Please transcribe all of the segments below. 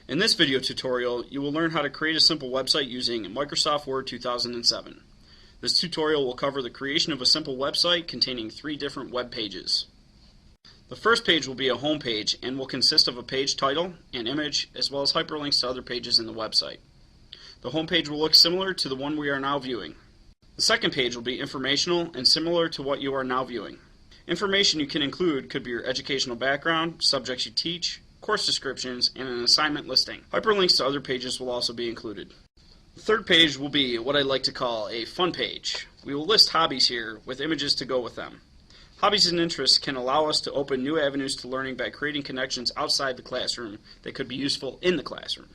In this video tutorial, you will learn how to create a simple website using Microsoft Word 2007. This tutorial will cover the creation of a simple website containing 3 different web pages. The first page will be a home page and will consist of a page title and image as well as hyperlinks to other pages in the website. The home page will look similar to the one we are now viewing. The second page will be informational and similar to what you are now viewing. Information you can include could be your educational background, subjects you teach, course descriptions, and an assignment listing. Hyperlinks to other pages will also be included. The third page will be what I like to call a fun page. We will list hobbies here with images to go with them. Hobbies and interests can allow us to open new avenues to learning by creating connections outside the classroom that could be useful in the classroom.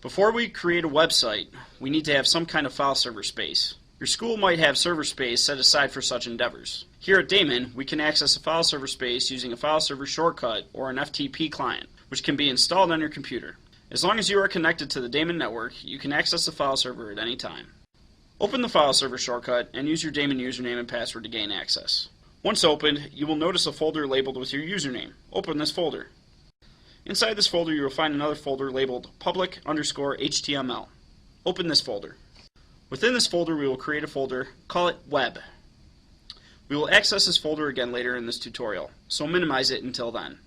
Before we create a website, we need to have some kind of file server space. Your school might have server space set aside for such endeavors. Here at Damon, we can access a file server space using a file server shortcut or an FTP client, which can be installed on your computer. As long as you are connected to the Damon network, you can access the file server at any time. Open the file server shortcut and use your Damon username and password to gain access. Once opened, you will notice a folder labeled with your username. Open this folder. Inside this folder, you will find another folder labeled public_HTML. Open this folder. Within this folder, we will create a folder, call it Web. We will access this folder again later in this tutorial, so minimize it until then.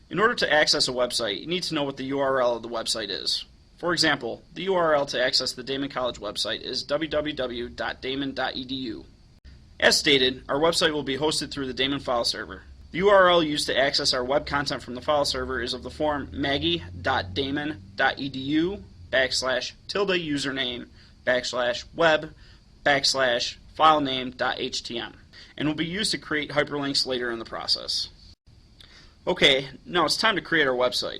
In order to access a website, you need to know what the URL of the website is. For example, the URL to access the Damon College website is www.damon.edu. As stated, our website will be hosted through the Damon file server. The URL used to access our web content from the file server is of the form maggie.damon.edu/username/web/filename.htm and will be used to create hyperlinks later in the process. Okay, now it's time to create our website.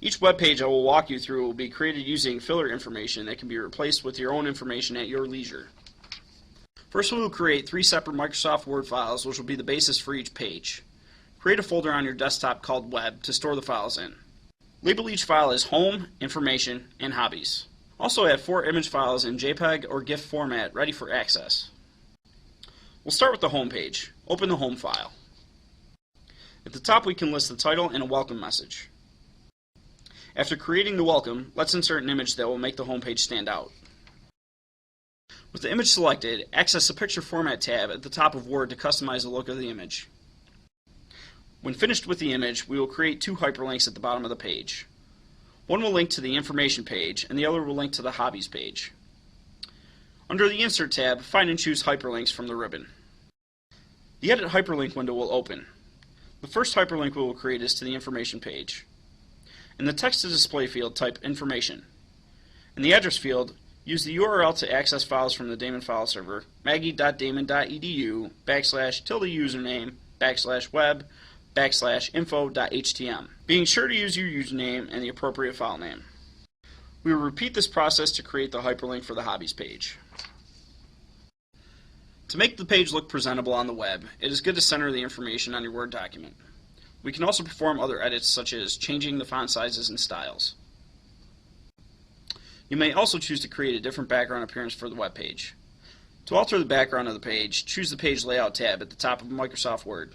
Each web page I will walk you through will be created using filler information that can be replaced with your own information at your leisure. First, we will create 3 separate Microsoft Word files, which will be the basis for each page. Create a folder on your desktop called Web to store the files in. Label each file as Home, Information, and Hobbies. Also have 4 image files in JPEG or GIF format ready for access. We'll start with the home page. Open the home file. At the top we can list the title and a welcome message. After creating the welcome, let's insert an image that will make the home page stand out. With the image selected, access the Picture Format tab at the top of Word to customize the look of the image. When finished with the image, we will create 2 hyperlinks at the bottom of the page. One will link to the Information page, and the other will link to the Hobbies page. Under the Insert tab, find and choose Hyperlinks from the ribbon. The Edit Hyperlink window will open. The first hyperlink we will create is to the Information page. In the Text to Display field, type Information. In the Address field, use the URL to access files from the Damon file server, maggie.damon.edu/username/web/info.htm, being sure to use your username and the appropriate file name. We will repeat this process to create the hyperlink for the Hobbies page. To make the page look presentable on the web, it is good to center the information on your Word document. We can also perform other edits such as changing the font sizes and styles. You may also choose to create a different background appearance for the web page. To alter the background of the page, choose the Page Layout tab at the top of Microsoft Word.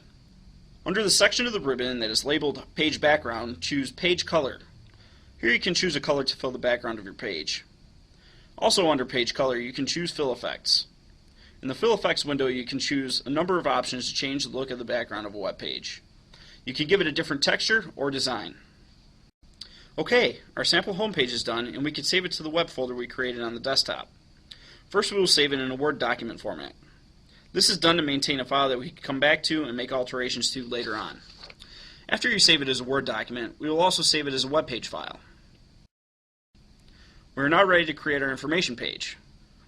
Under the section of the ribbon that is labeled Page Background, choose Page Color. Here you can choose a color to fill the background of your page. Also under Page Color, you can choose Fill Effects. In the Fill Effects window, you can choose a number of options to change the look of the background of a web page. You can give it a different texture or design. Okay, our sample home page is done, and we can save it to the web folder we created on the desktop. First, we will save it in a Word document format. This is done to maintain a file that we can come back to and make alterations to later on. After you save it as a Word document, we will also save it as a web page file. We are now ready to create our information page.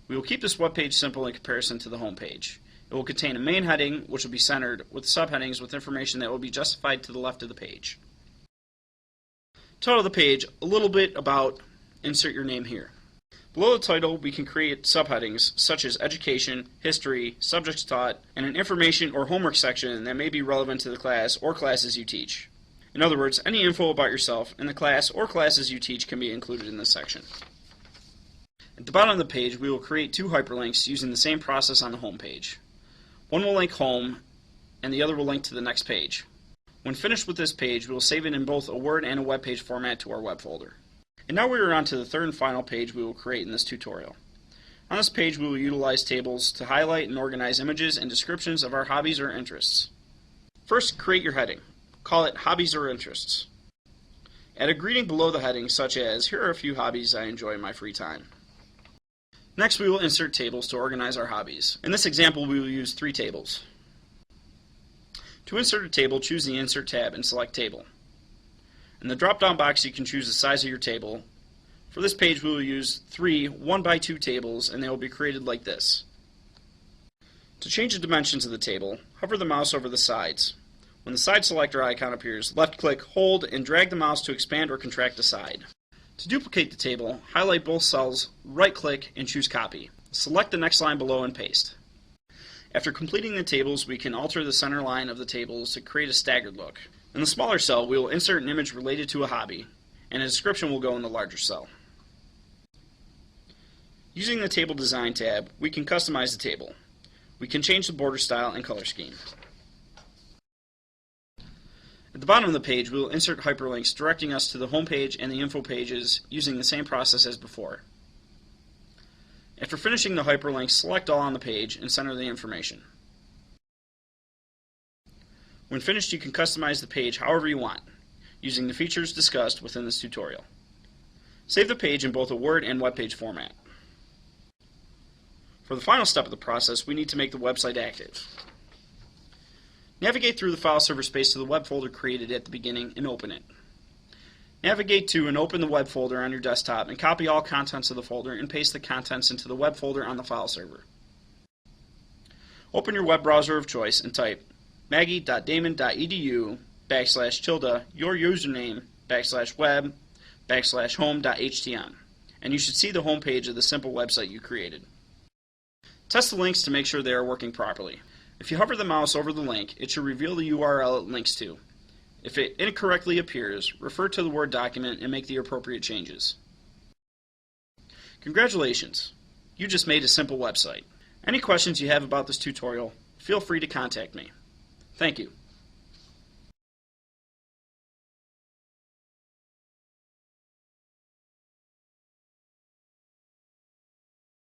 We will keep this web page simple in comparison to the home page. It will contain a main heading, which will be centered, with subheadings with information that will be justified to the left of the page. Title of the page, a little bit about, insert your name here. Below the title, we can create subheadings such as Education, History, Subjects Taught, and an information or homework section that may be relevant to the class or classes you teach. In other words, any info about yourself and the class or classes you teach can be included in this section. At the bottom of the page, we will create 2 hyperlinks using the same process on the home page. One will link home, and the other will link to the next page. When finished with this page, we will save it in both a Word and a web page format to our web folder. And now we are on to the third and final page we will create in this tutorial. On this page we will utilize tables to highlight and organize images and descriptions of our hobbies or interests. First, create your heading. Call it Hobbies or Interests. Add a greeting below the heading such as, "Here are a few hobbies I enjoy in my free time." Next we will insert tables to organize our hobbies. In this example we will use 3 tables. To insert a table, choose the Insert tab and select Table. In the drop-down box you can choose the size of your table. For this page we will use 3 1x2 tables, and they will be created like this. To change the dimensions of the table, hover the mouse over the sides. When the side selector icon appears, left-click, hold, and drag the mouse to expand or contract the side. To duplicate the table, highlight both cells, right-click, and choose Copy. Select the next line below and paste. After completing the tables, we can alter the center line of the tables to create a staggered look. In the smaller cell, we will insert an image related to a hobby, and a description will go in the larger cell. Using the Table Design tab, we can customize the table. We can change the border style and color scheme. At the bottom of the page, we will insert hyperlinks directing us to the home page and the info pages using the same process as before. After finishing the hyperlinks, select all on the page and center the information. When finished, you can customize the page however you want, using the features discussed within this tutorial. Save the page in both a Word and web page format. For the final step of the process, we need to make the website active. Navigate through the file server space to the web folder created at the beginning and open it. Navigate to and open the web folder on your desktop and copy all contents of the folder and paste the contents into the web folder on the file server. Open your web browser of choice and type maggie.damon.edu /tilde your username /web /home.htm, and you should see the home page of the simple website you created. Test the links to make sure they are working properly. If you hover the mouse over the link, it should reveal the URL it links to. If it incorrectly appears, refer to the Word document and make the appropriate changes. Congratulations! You just made a simple website. Any questions you have about this tutorial, feel free to contact me. Thank you.